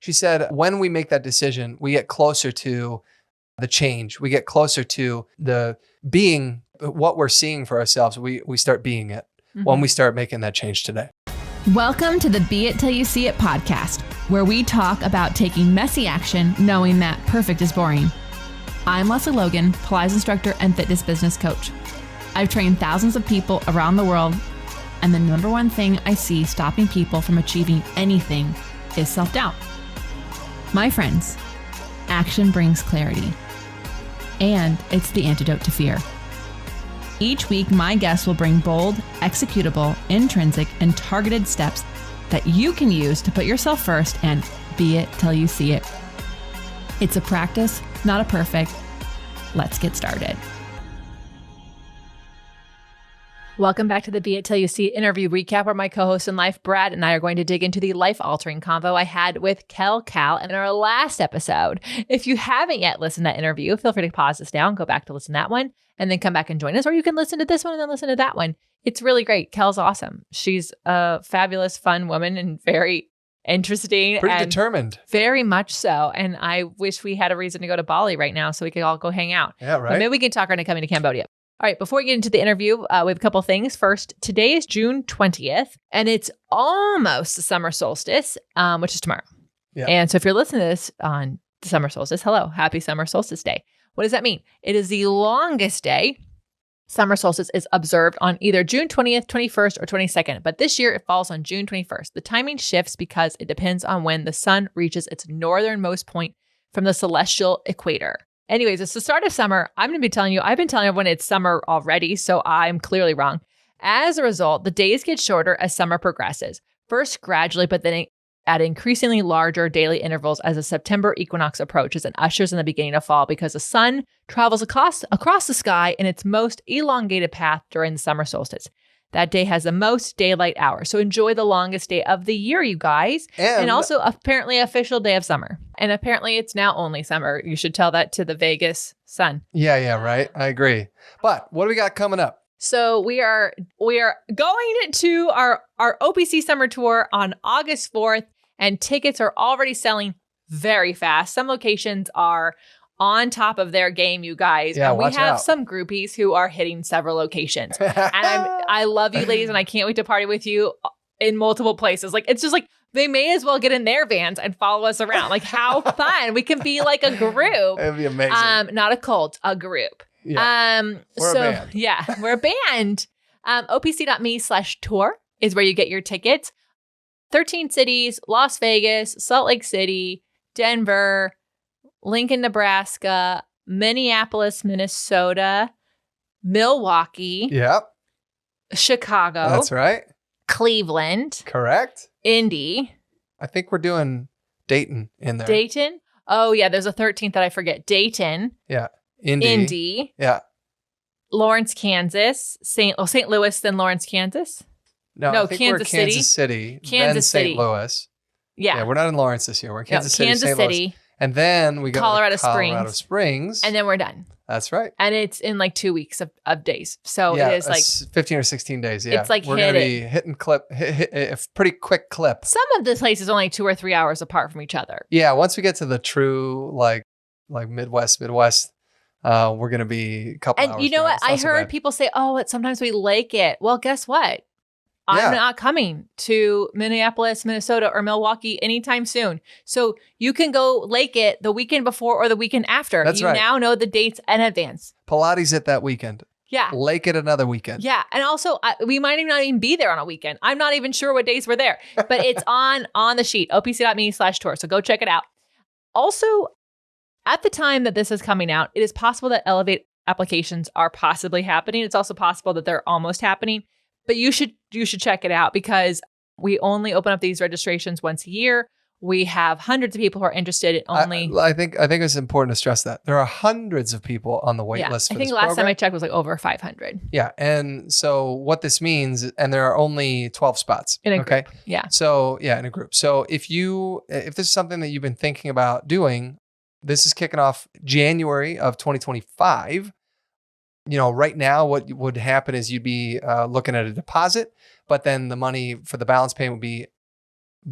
She said, when we make that decision, we get closer to the change. We get closer to the being what we're seeing for ourselves. We start being it when we start making that change today. Welcome to the Be It Till You See It podcast, where we talk about taking messy action, knowing that perfect is boring. I'm Lesley Logan, Pilates instructor and fitness business coach. I've trained thousands of people around the world, and the number one thing I see stopping people from achieving anything is self-doubt. My friends, action brings clarity, and it's the antidote to fear. Each week, my guests will bring bold, executable, intrinsic, and targeted steps that you can use to put yourself first and be it till you see it. It's a practice, not a perfect. Let's get started. Welcome back to the Be It Till You See It interview recap, where my co-host in life, Brad, and I are going to dig into the life-altering convo I had with Kel Cal in our last episode. If you haven't yet listened to that interview, feel free to pause this down, go back to listen to that one, and then come back and join us. Or you can listen to this one and then listen to that one. It's really great. Kel's awesome. She's a fabulous, fun woman and very interesting. Pretty and determined. Very much so. And I wish we had a reason to go to Bali right now so we could all go hang out. Yeah, right. But maybe we can talk her into coming to Cambodia. All right, before we get into the interview, we have a couple things. First, today is June 20th, and it's almost the summer solstice, which is tomorrow. Yeah. And so if you're listening to this on the summer solstice, hello, happy summer solstice day. What does that mean? It is the longest day. Summer solstice is observed on either June 20th, 21st, or 22nd, but this year it falls on June 21st. The timing shifts because it depends on when the sun reaches its northernmost point from the celestial equator. Anyways, it's the start of summer. I've been telling everyone it's summer already, so I'm clearly wrong. As a result, the days get shorter as summer progresses, first gradually, but then at increasingly larger daily intervals as the September equinox approaches and ushers in the beginning of fall, because the sun travels across the sky in its most elongated path during the summer solstice. That day has the most daylight hours. So enjoy the longest day of the year, you guys. And also apparently official day of summer. And apparently it's now only summer. You should tell that to the Vegas sun. Yeah, right. I agree. But what do we got coming up? So we are going to our OPC summer tour on August 4th, and tickets are already selling very fast. Some locations are on top of their game, you guys. Yeah, and we watch have out. some groupies who are hitting several locations. And I love you ladies, and I can't wait to party with you in multiple places. Like, it's just like, they may as well get in their vans and follow us around. Like, how fun. We can be like a group. It'd be amazing. Not a cult, a group. Yeah. We're a band. Yeah, we're a band. opc.me/tour is where you get your tickets. 13 cities: Las Vegas, Salt Lake City, Denver, Lincoln, Nebraska, Minneapolis, Minnesota, Milwaukee, Yep. Chicago. That's right. Cleveland. Correct. Indy. I think we're doing Dayton in there. Dayton. Oh, yeah. There's a 13th that I forget. Dayton. Yeah. Indy. Yeah. Lawrence, Kansas. St. Louis, then Lawrence, Kansas. No, I think Kansas we're Kansas City. Kansas then City. St. Louis. Yeah. We're not in Lawrence this year. We're in Kansas City, Kansas St. City. Louis. And then we go Colorado to Colorado Springs. And then we're done. That's right. And it's in like 2 weeks of days. So yeah, it is like 15 or 16 days. Yeah. It's like we're going to be hitting a pretty quick clip. Some of the places are only 2 or 3 hours apart from each other. Yeah. Once we get to the true like Midwest, we're going to be a couple hours. And you know what? I heard people say, oh, sometimes we lake it. Well, guess what? I'm not coming to Minneapolis, Minnesota, or Milwaukee anytime soon. So you can go lake it the weekend before or the weekend after. That's right. You now know the dates in advance. Pilates it that weekend. Yeah. Lake it another weekend. Yeah. And also, we might not even be there on a weekend. I'm not even sure what days we're there. But it's on the sheet, opc.me/tour. So go check it out. Also, at the time that this is coming out, it is possible that Elevate applications are possibly happening. It's also possible that they're almost happening. But you should check it out, because we only open up these registrations once a year. We have hundreds of people who are interested in only. I think it's important to stress that there are hundreds of people on the wait list. I think last time I checked was like over 500. Yeah, and so what this means, and there are only 12 spots in a group. Yeah. So in a group. So if this is something that you've been thinking about doing, this is kicking off January of 2025. Right now, what would happen is you'd be looking at a deposit, but then the money for the balance payment would be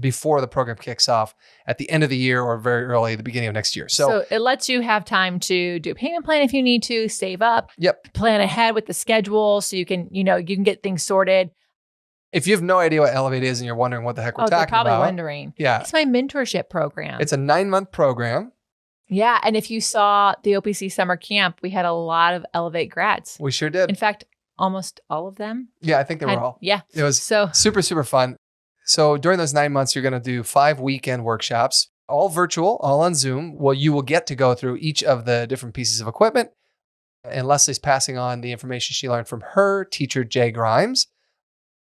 before the program kicks off at the end of the year or very early the beginning of next year. So it lets you have time to do a payment plan if you need to, save up, plan ahead with the schedule so you can get things sorted. If you have no idea what Elevate is and you're wondering what the heck we're talking about. They're probably wondering. Yeah. It's my mentorship program. It's a 9-month program. Yeah. And if you saw the OPC summer camp, we had a lot of Elevate grads. We sure did. In fact, almost all of them. Yeah, I think they were all. Yeah. It was super, super fun. So during those 9 months, you're going to do 5 weekend workshops, all virtual, all on Zoom. Well, you will get to go through each of the different pieces of equipment. And Leslie's passing on the information she learned from her teacher, Jay Grimes.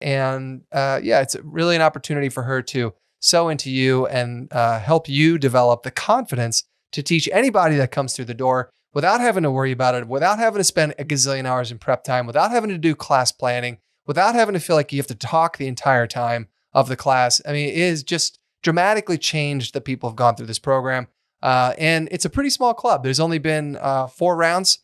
And it's really an opportunity for her to sow into you and help you develop the confidence to teach anybody that comes through the door without having to worry about it, without having to spend a gazillion hours in prep time, without having to do class planning, without having to feel like you have to talk the entire time of the class. I mean, it is just dramatically changed the people who've gone through this program. And it's a pretty small club. There's only been 4 rounds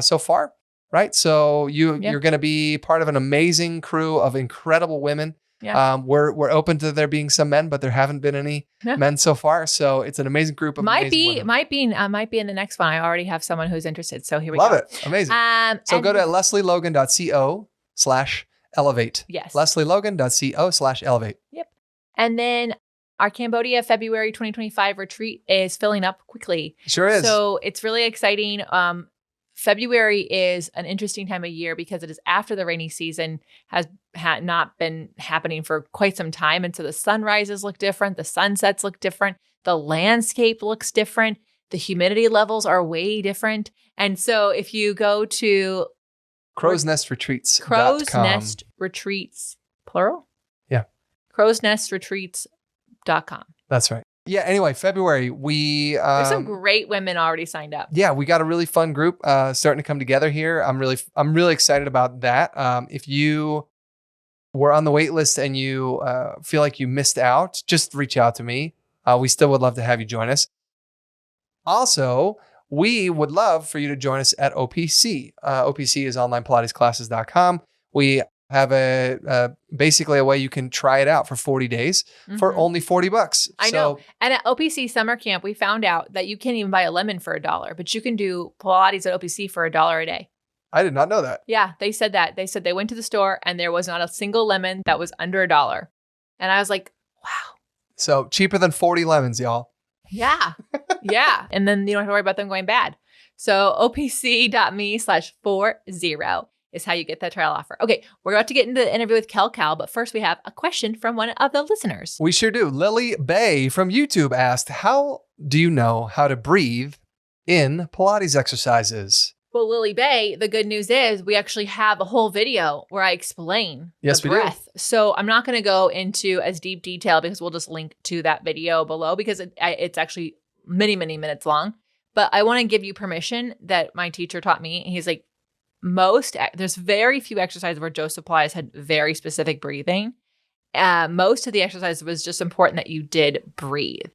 so far, right? So you're going to be part of an amazing crew of incredible women. Yeah. We're open to there being some men, but there haven't been any men so far. So it's an amazing group of might be in the next one. I already have someone who's interested. So here we go. Love it. Amazing. So go to leslielogan.co/elevate. Yes. leslielogan.co/elevate. Yep. And then our Cambodia February 2025 retreat is filling up quickly. Sure is. So it's really exciting. February is an interesting time of year because it is after the rainy season has not been happening for quite some time. And so the sunrises look different. The sunsets look different. The landscape looks different. The humidity levels are way different. And so if you go to Crow's Nest Retreats. Crow's Nest Retreats, plural? Yeah. crowsnestretreats.com. That's right. Yeah. Anyway, February, there's some great women already signed up. Yeah, we got a really fun group starting to come together here. I'm really excited about that. If you were on the wait list and you feel like you missed out, just reach out to me. We still would love to have you join us. Also, we would love for you to join us at OPC. OPC is onlinepilatesclasses.com. We have basically a way you can try it out for 40 days for only $40. I know. And at OPC summer camp, we found out that you can't even buy a lemon for $1, but you can do Pilates at OPC for $1 a day. I did not know that. Yeah, they said that. They said they went to the store and there was not a single lemon that was under $1. And I was like, wow. So cheaper than 40 lemons, y'all. Yeah. Yeah. And then you don't have to worry about them going bad. So opc.me/40 is how you get that trial offer. Okay, we're about to get into the interview with Kel Cal, but first we have a question from one of the listeners. We sure do. Lily Bay from YouTube asked, how do you know how to breathe in Pilates exercises? Well, Lily Bay, the good news is we actually have a whole video where I explain the breath. So I'm not going to go into as deep detail because we'll just link to that video below because it's actually many, many minutes long. But I want to give you permission that my teacher taught me. He's like, there's very few exercises where Joseph Pilates had very specific breathing. Most of the exercises was just important that you did breathe.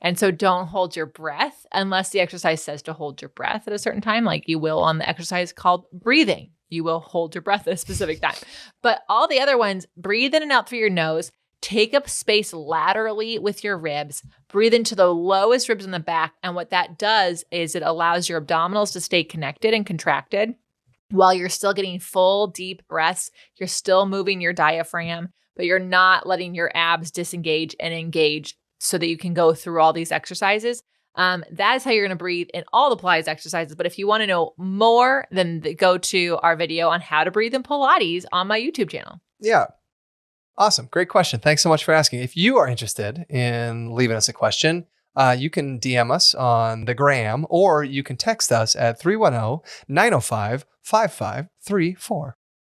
And so don't hold your breath unless the exercise says to hold your breath at a certain time, like you will on the exercise called breathing. You will hold your breath at a specific time. But all the other ones, breathe in and out through your nose, take up space laterally with your ribs, breathe into the lowest ribs in the back. And what that does is it allows your abdominals to stay connected and contracted while you're still getting full, deep breaths. You're still moving your diaphragm, but you're not letting your abs disengage and engage so that you can go through all these exercises. That is how you're going to breathe in all the Pilates exercises. But if you want to know more, then go to our video on how to breathe in Pilates on my YouTube channel. Yeah. Awesome. Great question. Thanks so much for asking. If you are interested in leaving us a question, you can DM us on the gram, or you can text us at 310-905-5534.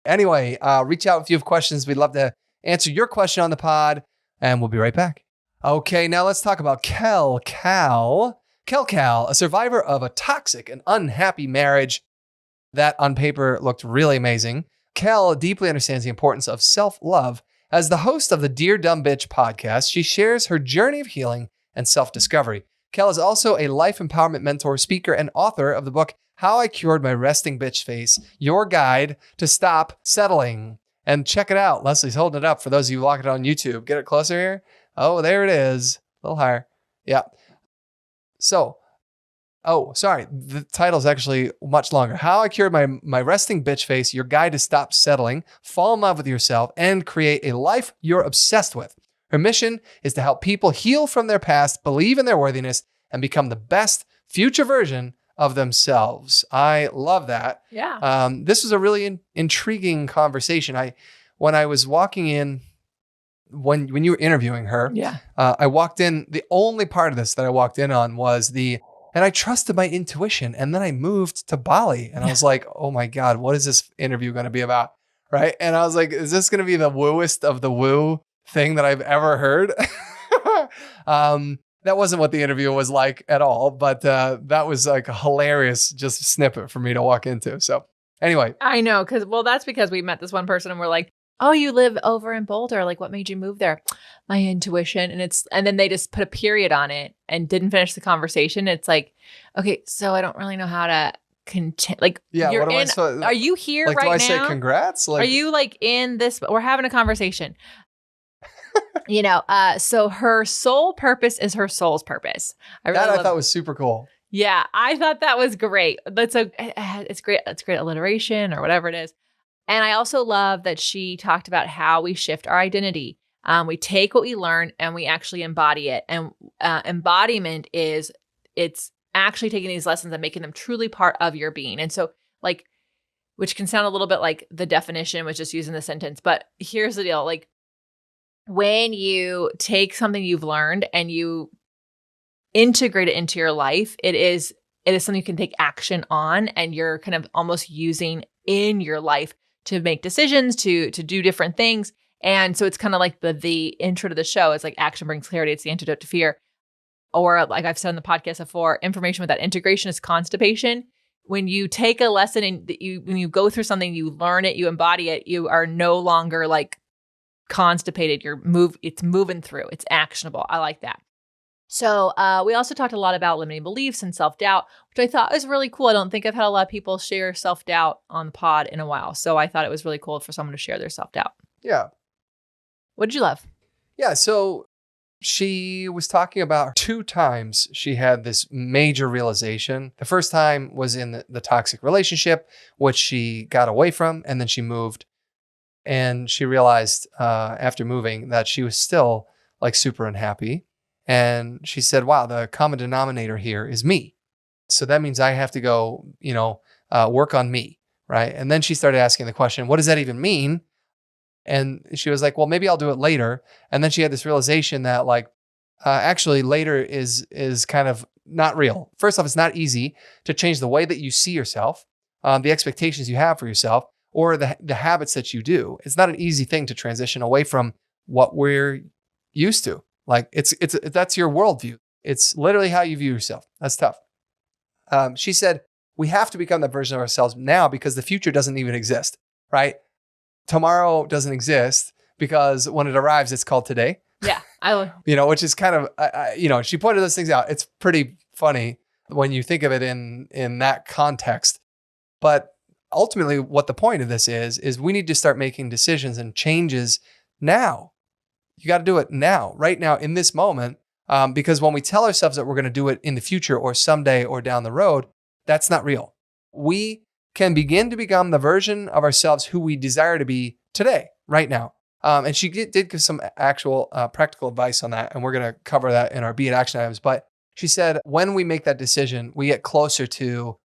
Anyway, reach out if you have questions. We'd love to answer your question on the pod, and we'll be right back. Okay, now let's talk about Kel Cal. Kel Cal, a survivor of a toxic and unhappy marriage that on paper looked really amazing. Kel deeply understands the importance of self-love. As the host of the Dear Dumb Bitch podcast, she shares her journey of healing and self-discovery. Kel is also a life empowerment mentor, speaker, and author of the book, How I Cured My Resting Bitch Face, Your Guide to Stop Settling. And check it out. Leslie's holding it up for those of you watching it on YouTube. Get it closer here. Oh, there it is. A little higher. Yeah. So, oh, sorry. The title's actually much longer. How I Cured My Resting Bitch Face, Your Guide to Stop Settling, Fall in Love with Yourself, and Create a Life You're Obsessed with. Her mission is to help people heal from their past, believe in their worthiness, and become the best future version of themselves. I love that. Yeah. This was a really intriguing conversation. When I was walking in, when you were interviewing her, Yeah. I walked in. The only part of this that I walked in on was and I trusted my intuition. And then I moved to Bali, and I was like, oh my God, what is this interview going to be about? Right. And I was like, is this going to be the wooest of the woo thing that I've ever heard? That wasn't what the interview was like at all, but that was like a hilarious just snippet for me to walk into. So anyway. I know. That's because we met this one person and we're like, oh, you live over in Boulder. Like, what made you move there? My intuition. And then they just put a period on it and didn't finish the conversation. It's like, okay, so I don't really know how to continue. Like, yeah, you're what am I so, are you here like, right now? Do I say congrats? Like, are you like in this? We're having a conversation. So her soul purpose is her soul's purpose. I thought was super cool. Yeah, I thought that was great. It's great. It's great alliteration or whatever it is. And I also love that she talked about how we shift our identity. We take what we learn and we actually embody it. And embodiment it's actually taking these lessons and making them truly part of your being. And so like, which can sound a little bit like the definition was just using the sentence, but here's the deal. Like, when you take something you've learned and you integrate it into your life, it is something you can take action on, and you're kind of almost using in your life to make decisions, to do different things. And so it's kind of like the intro to the show. It's like action brings clarity. It's the antidote to fear. Or like I've said in the podcast before, information without integration is constipation. When you take a lesson and when you go through something, you learn it, you embody it, you are no longer like constipated. It's moving through. It's actionable. I like that. So we also talked a lot about limiting beliefs and self-doubt, which I thought was really cool. I don't think I've had a lot of people share self-doubt on the pod in a while. So I thought it was really cool for someone to share their self-doubt. Yeah. What did you love? Yeah. So she was talking about 2 times she had this major realization. The first time was in the toxic relationship, which she got away from, and then she moved. And she realized after moving that she was still like super unhappy. And she said, wow, the common denominator here is me. So that means I have to go, work on me. Right. And then she started asking the question, what does that even mean? And she was like, well, maybe I'll do it later. And then she had this realization that actually later is kind of not real. First off, it's not easy to change the way that you see yourself, the expectations you have for yourself, or the habits that you do. It's not an easy thing to transition away from what we're used to. Like that's your worldview. It's literally how you view yourself. That's tough. She said, we have to become that version of ourselves now because the future doesn't even exist, right? Tomorrow doesn't exist because when it arrives, it's called today. Yeah. Which is kind of, she pointed those things out. It's pretty funny when you think of it in that context. But ultimately, what the point of this is we need to start making decisions and changes now. You got to do it now, right now, in this moment, because when we tell ourselves that we're going to do it in the future or someday or down the road, that's not real. We can begin to become the version of ourselves who we desire to be today, right now. And she did give some actual practical advice on that, and we're going to cover that in our Be It action items. But she said, when we make that decision, we get closer to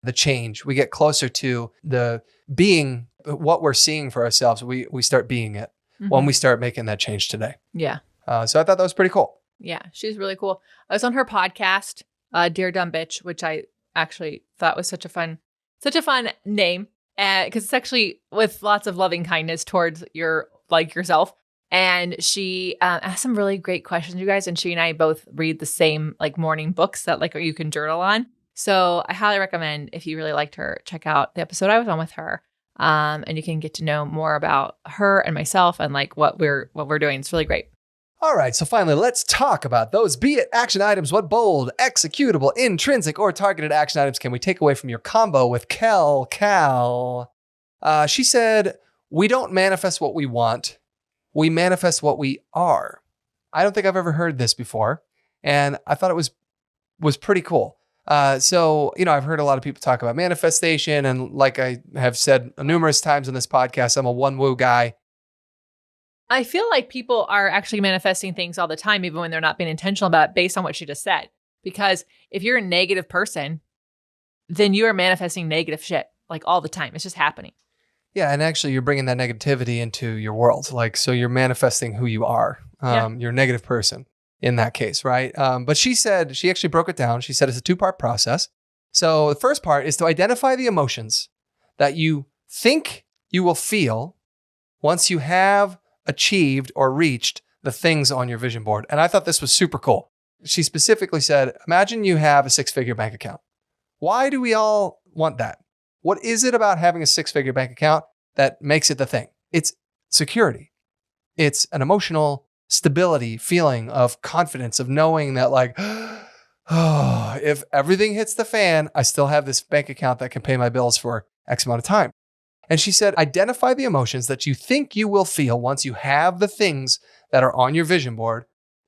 the change. We get closer to the being what we're seeing for ourselves. We start being it when we start making that change today. Yeah. So I thought that was pretty cool. Yeah, she's really cool. I was on her podcast, Dear Dumb Bitch, which I actually thought was such a fun name, because it's actually with lots of loving kindness towards yourself. And she asked some really great questions, you guys. And she and I both read the same morning books that you can journal on. So I highly recommend, if you really liked her, check out the episode I was on with her. And you can get to know more about her and myself and what we're doing. It's really great. All right. So finally, let's talk about those Be It action items. What bold, executable, intrinsic, or targeted action items can we take away from your combo with Kel Cal? She said, we don't manifest what we want. We manifest what we are. I don't think I've ever heard this before. And I thought it was pretty cool. So, I've heard a lot of people talk about manifestation. And like I have said numerous times on this podcast, I'm a one woo guy. I feel like people are actually manifesting things all the time, even when they're not being intentional about it, based on what she just said. Because if you're a negative person, then you are manifesting negative shit like all the time. It's just happening. Yeah. And actually you're bringing that negativity into your world. Like, so you're manifesting who you are. You're a negative person in that case, right? But she said, she actually broke it down. She said it's a 2-part process. So the first part is to identify the emotions that you think you will feel once you have achieved or reached the things on your vision board. And I thought this was super cool. She specifically said, imagine you have a 6-figure bank account. Why do we all want that? What is it about having a 6-figure bank account that makes it the thing? It's security. It's an emotional stability, feeling of confidence, of knowing that like, oh, if everything hits the fan, I still have this bank account that can pay my bills for X amount of time. And she said, identify the emotions that you think you will feel once you have the things that are on your vision board,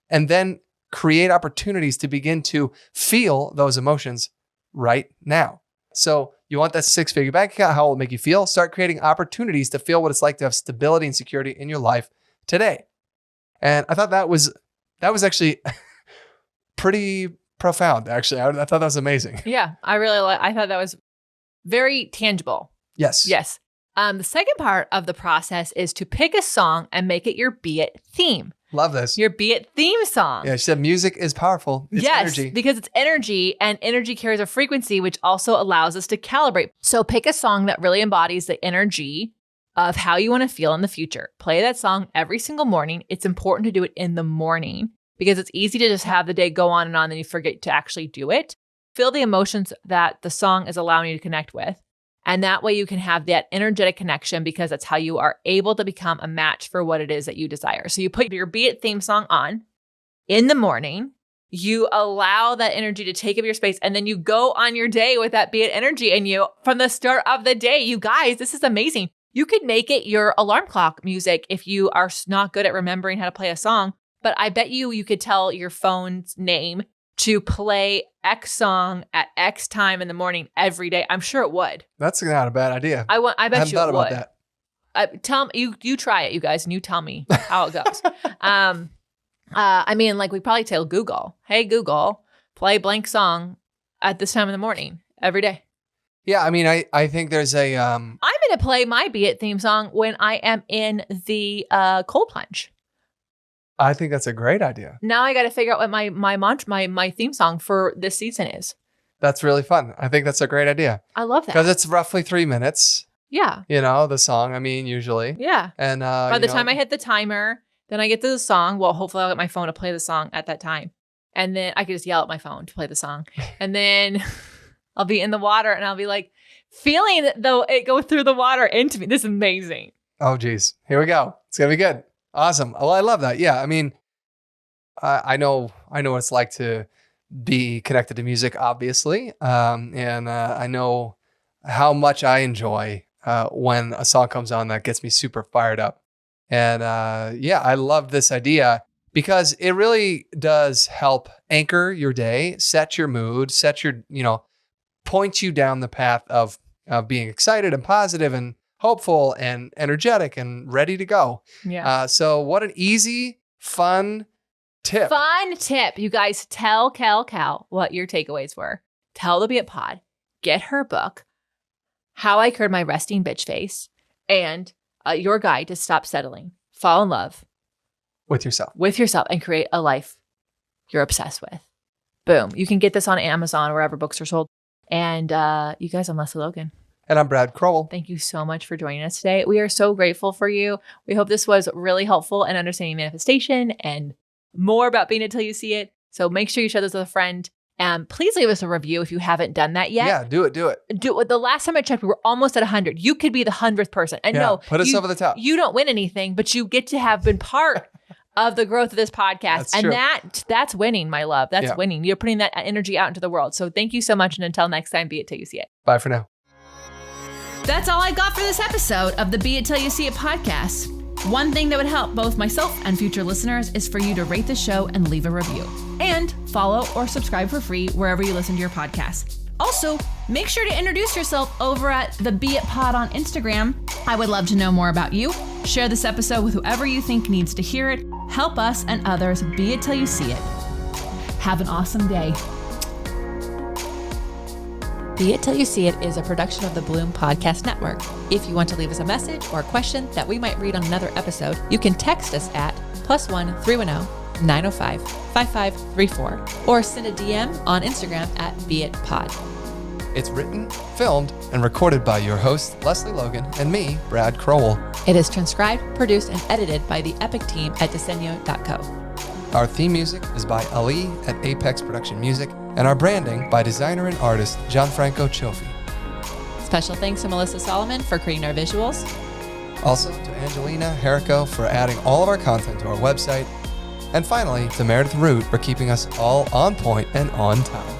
and then create opportunities to begin to feel those emotions right now. So you want that 6-figure bank account, how will it make you feel? Start creating opportunities to feel what it's like to have stability and security in your life today. And I thought that was actually pretty profound, actually. I thought that was amazing. Yeah, I thought that was very tangible. Yes. Yes. The second part of the process is to pick a song and make it your beit theme. Love this. Your beit theme song. Yeah, she said music is powerful. It's energy. Because it's energy, and energy carries a frequency, which also allows us to calibrate. So pick a song that really embodies the energy of how you want to feel in the future. Play that song every single morning. It's important to do it in the morning because it's easy to just have the day go on, and then you forget to actually do it. Feel the emotions that the song is allowing you to connect with. And that way you can have that energetic connection, because that's how you are able to become a match for what it is that you desire. So you put your beit theme song on in the morning, you allow that energy to take up your space, and then you go on your day with that beit energy. And you, from the start of the day, you guys, this is amazing. You could make it your alarm clock music if you are not good at remembering how to play a song. But I bet you could tell your phone's name to play X song at X time in the morning every day. I'm sure it would. That's not a bad idea. I bet you it would. About that. Tell me, you try it, you guys, and you tell me how it goes. I mean, like, we probably tell Google, hey, Google, play blank song at this time in the morning every day. Yeah, I mean, I think there's a... I'm going to play my beit theme song when I am in the cold plunge. I think that's a great idea. Now I got to figure out what my theme song for this season is. That's really fun. I think that's a great idea. I love that. Because it's roughly 3 minutes. Yeah. The song, I mean, usually. Yeah. And by the time I hit the timer, then I get to the song. Well, hopefully I'll get my phone to play the song at that time. And then I could just yell at my phone to play the song. And then I'll be in the water and I'll be like feeling though it go through the water into me. This is amazing. Oh, geez. Here we go. It's going to be good. Awesome. Well, I love that. Yeah. I mean, I know what it's like to be connected to music, obviously. And I know how much I enjoy when a song comes on that gets me super fired up. And I love this idea because it really does help anchor your day, set your mood, point you down the path of being excited and positive and hopeful and energetic and ready to go. Yeah. So what an easy, fun tip. Fun tip. You guys, tell Kel Cal what your takeaways were. Tell the Beit Pod. Get her book, How I Cured My Resting Bitch Face, and your guide to stop settling. Fall in love. With yourself. And create a life you're obsessed with. Boom. You can get this on Amazon, wherever books are sold. And you guys, I'm Lesley Logan. And I'm Brad Crowell. Thank you so much for joining us today. We are so grateful for you. We hope this was really helpful in understanding manifestation and more about being it till you see it. So make sure you share this with a friend. And please leave us a review if you haven't done that yet. Yeah, do it. Do it. The last time I checked, we were almost at 100. You could be the 100th person. And no, put us over the top. You don't win anything, but you get to have been part of the growth of this podcast. That's true. That's winning, my love. That's winning. You're putting that energy out into the world. So thank you so much. And until next time, be it till you see it. Bye for now. That's all I got for this episode of the Be It Till You See It podcast. One thing that would help both myself and future listeners is for you to rate the show and leave a review. And follow or subscribe for free wherever you listen to your podcast. Also, make sure to introduce yourself over at the Beit Pod on Instagram. I would love to know more about you. Share this episode with whoever you think needs to hear it. Help us and others be it till you see it. Have an awesome day. Be It Till You See It is a production of the Bloom Podcast Network. If you want to leave us a message or a question that we might read on another episode, you can text us at +1 310 905 5534 or send a DM on Instagram at beitpod. It's written, filmed, and recorded by your host, Lesley Logan, and me, Brad Crowell. It is transcribed, produced, and edited by the Epic team at Diseño.co. Our theme music is by Ali at Apex Production Music, and our branding by designer and artist Gianfranco Cioffi. Special thanks to Melissa Solomon for creating our visuals. Also to Angelina Herrico for adding all of our content to our website. And finally, to Meredith Root for keeping us all on point and on time.